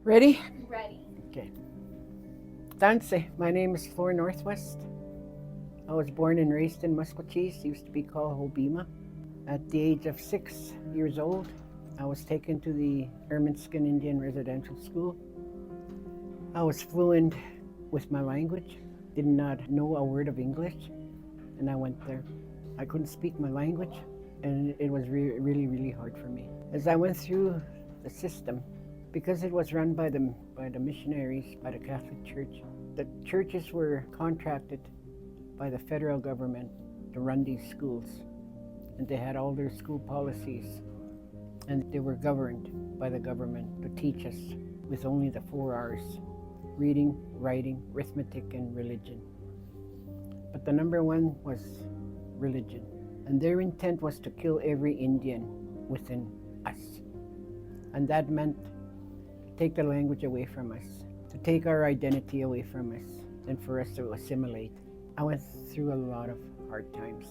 Ready? Ready. Okay. Dance. My name is Flora Northwest. I was born and raised in Musquecheese, used to be called Hobima. At the age of 6 years old, I was taken to the Ermineskin Indian Residential School. I was fluent with my language, did not know a word of English, and I went there. I couldn't speak my language, and it was really, really hard for me. As I went through the system, because it was run by the missionaries, by the Catholic Church, the churches were contracted by the federal government to run these schools, and they had all their school policies, and they were governed by the government to teach us with only the 4 R's: reading, writing, arithmetic, and religion. But the number one was religion, and their intent was to kill every Indian within us, and that meant to take the language away from us, to take our identity away from us, and for us to assimilate. I went through a lot of hard times,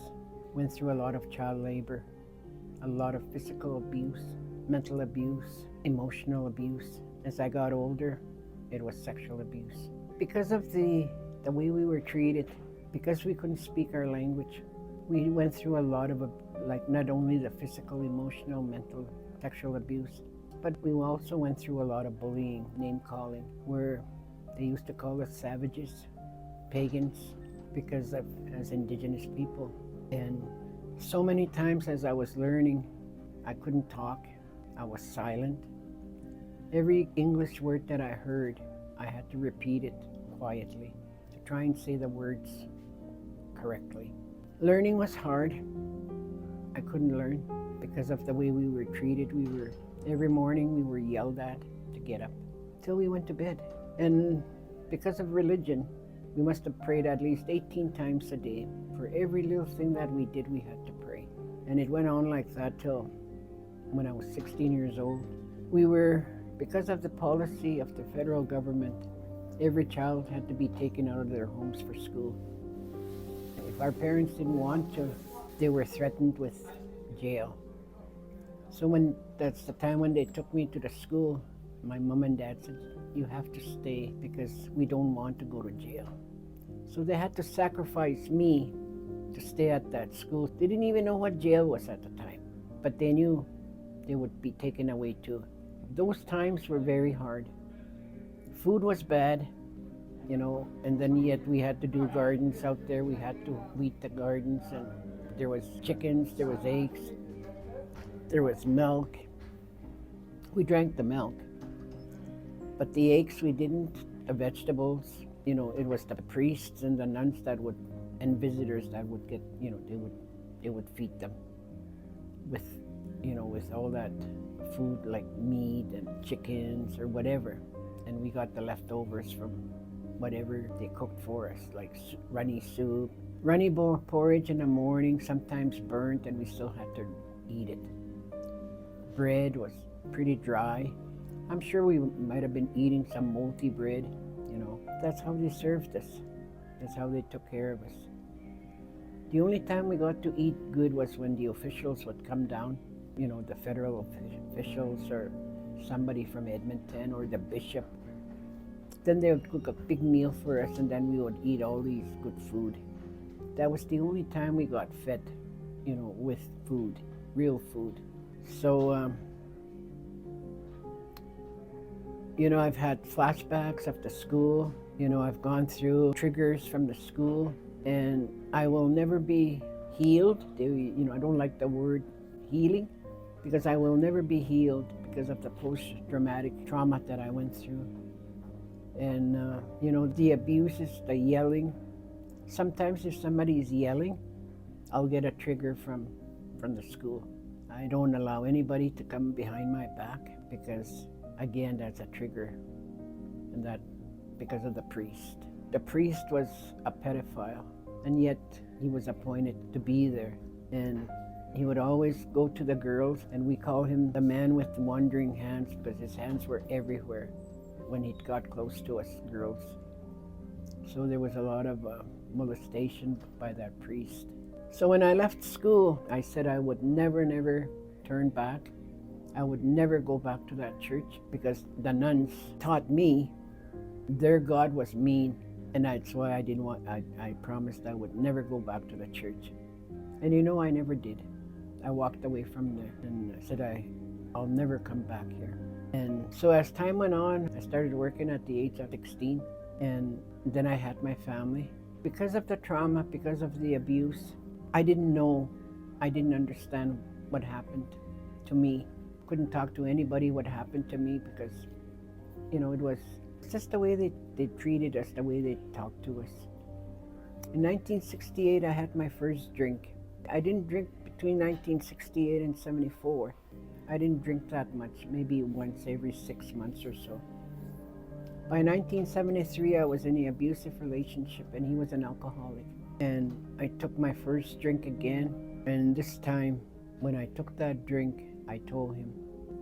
went through a lot of child labor, a lot of physical abuse, mental abuse, emotional abuse. As I got older, it was sexual abuse. Because of the way we were treated, because we couldn't speak our language, we went through a lot of, not only the physical, emotional, mental, sexual abuse, but we also went through a lot of bullying, name calling, where they used to call us savages, pagans, because of as indigenous people. And so many times as I was learning, I couldn't talk, I was silent. Every English word that I heard, I had to repeat it quietly to try and say the words correctly. Learning was hard. I couldn't learn because of the way we were treated. Every morning we were yelled at to get up till we went to bed. And because of religion, we must have prayed at least 18 times a day. For every little thing that we did, we had to pray. And it went on like that till when I was 16 years old. Because of the policy of the federal government, every child had to be taken out of their homes for school. If our parents didn't want to, they were threatened with jail. So that's the time when they took me to the school, my mom and dad said, "You have to stay because we don't want to go to jail." So they had to sacrifice me to stay at that school. They didn't even know what jail was at the time, but they knew they would be taken away too. Those times were very hard. Food was bad, and then yet we had to do gardens out there. We had to weed the gardens, and there was chickens, there was eggs, there was milk. We drank the milk, but the eggs we didn't. The vegetables, it was the priests and the nuns and visitors that would get, they would feed them with, with all that food like meat and chickens or whatever, and we got the leftovers from whatever they cooked for us, like runny soup, runny porridge in the morning, sometimes burnt, and we still had to eat it. Bread was pretty dry. I'm sure we might have been eating some moldy bread, That's how they served us. That's how they took care of us. The only time we got to eat good was when the officials would come down, the federal officials or somebody from Edmonton or the bishop. Then they would cook a big meal for us, and then we would eat all these good food. That was the only time we got fed, with food, real food. So, I've had flashbacks of the school. I've gone through triggers from the school, and I will never be healed. I don't like the word healing, because I will never be healed because of the post-traumatic trauma that I went through. And, the abuses, the yelling. Sometimes if somebody is yelling, I'll get a trigger from the school. I don't allow anybody to come behind my back because, again, that's a trigger. And that because of the priest. The priest was a pedophile, and yet he was appointed to be there. And he would always go to the girls, and we call him the man with the wandering hands because his hands were everywhere when he got close to us girls. So there was a lot of molestation by that priest. So when I left school, I said I would never turn back. I would never go back to that church because the nuns taught me their God was mean, and that's why I didn't want. I promised I would never go back to the church, and I never did. I walked away from there and said I'll never come back here. And so as time went on, I started working at the age of 16, and then I had my family. Because of the trauma, because of the abuse, I didn't know, I didn't understand what happened to me. Couldn't talk to anybody what happened to me because, it was just the way they treated us, the way they talked to us. In 1968, I had my first drink. I didn't drink between 1968 and 74. I didn't drink that much, maybe once every 6 months or so. By 1973, I was in an abusive relationship and he was an alcoholic. And I took my first drink again. And this time, when I took that drink, I told him,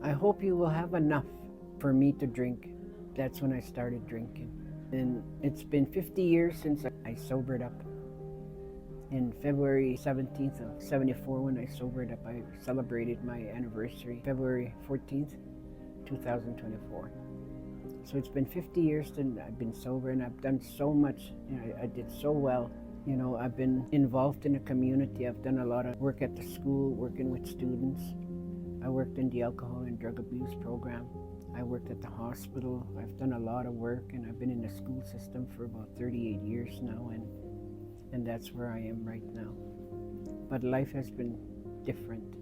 I hope you will have enough for me to drink. That's when I started drinking. And it's been 50 years since I sobered up. In February 17th of 74, when I sobered up, I celebrated my anniversary, February 14th, 2024. So it's been 50 years since I've been sober, and I've done so much. I did so well. I've been involved in the community. I've done a lot of work at the school, working with students. I worked in the alcohol and drug abuse program. I worked at the hospital. I've done a lot of work, and I've been in the school system for about 38 years now, and that's where I am right now. But life has been different.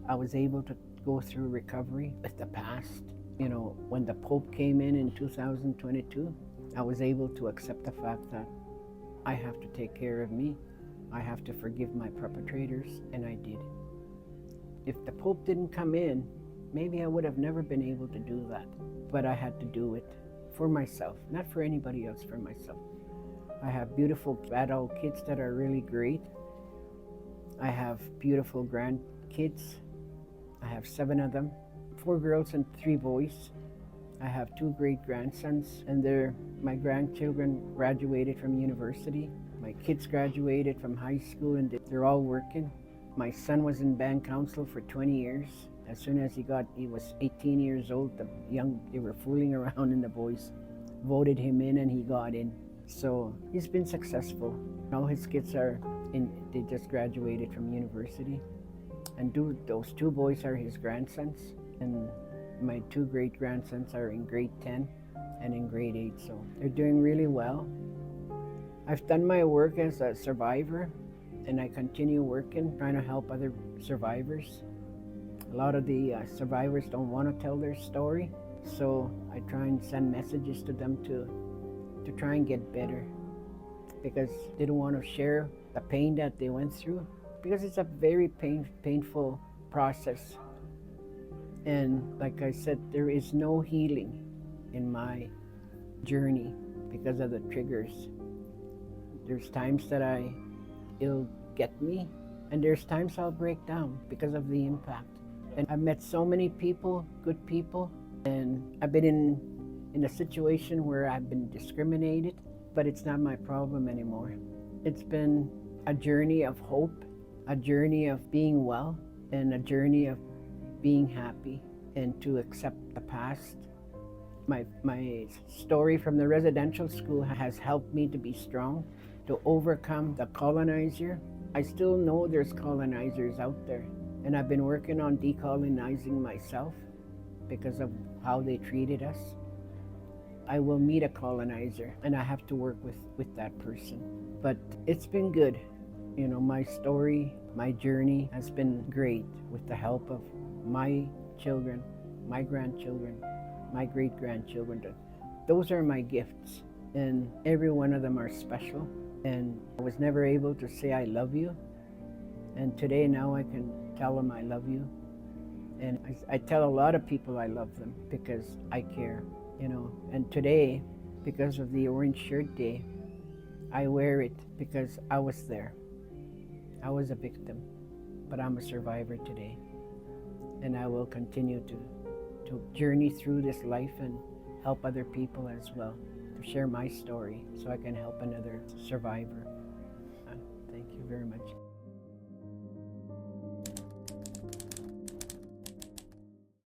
I was able to go through recovery with the past. When the Pope came in 2022, I was able to accept the fact that I have to take care of me. I have to forgive my perpetrators, and I did. If the Pope didn't come in, maybe I would have never been able to do that. But I had to do it for myself, not for anybody else, for myself. I have beautiful adult kids that are really great. I have beautiful grandkids. I have 7 of them, 4 girls and 3 boys. I have 2 great-grandsons, and my grandchildren graduated from university. My kids graduated from high school, and they're all working. My son was in band council for 20 years. As soon as he was 18 years old, they were fooling around, and the boys voted him in, and he got in. So he's been successful. All his kids they just graduated from university. And those 2 boys are his grandsons. And my 2 great-grandsons are in grade 10 and in grade 8. So they're doing really well. I've done my work as a survivor, and I continue working, trying to help other survivors. A lot of the survivors don't want to tell their story. So I try and send messages to them to try and get better, because they don't want to share the pain that they went through, because it's a very painful process. And like I said, there is no healing in my journey because of the triggers. There's times that it'll get me, and there's times I'll break down because of the impact. And I've met so many people, good people, and I've been in a situation where I've been discriminated, but it's not my problem anymore. It's been a journey of hope, a journey of being well, and a journey of being happy, and to accept the past. My story from the residential school has helped me to be strong, to overcome the colonizer. I still know there's colonizers out there, and I've been working on decolonizing myself because of how they treated us. I will meet a colonizer, and I have to work with that person. But it's been good. My story, my journey has been great with the help of my children, my grandchildren, my great-grandchildren. Those are my gifts, and every one of them are special. And I was never able to say I love you. And today, now I can tell them I love you. And I tell a lot of people I love them because I care. And today, because of the Orange Shirt Day, I wear it because I was there. I was a victim, but I'm a survivor today. And I will continue to journey through this life and help other people as well, to share my story so I can help another survivor. Thank you very much.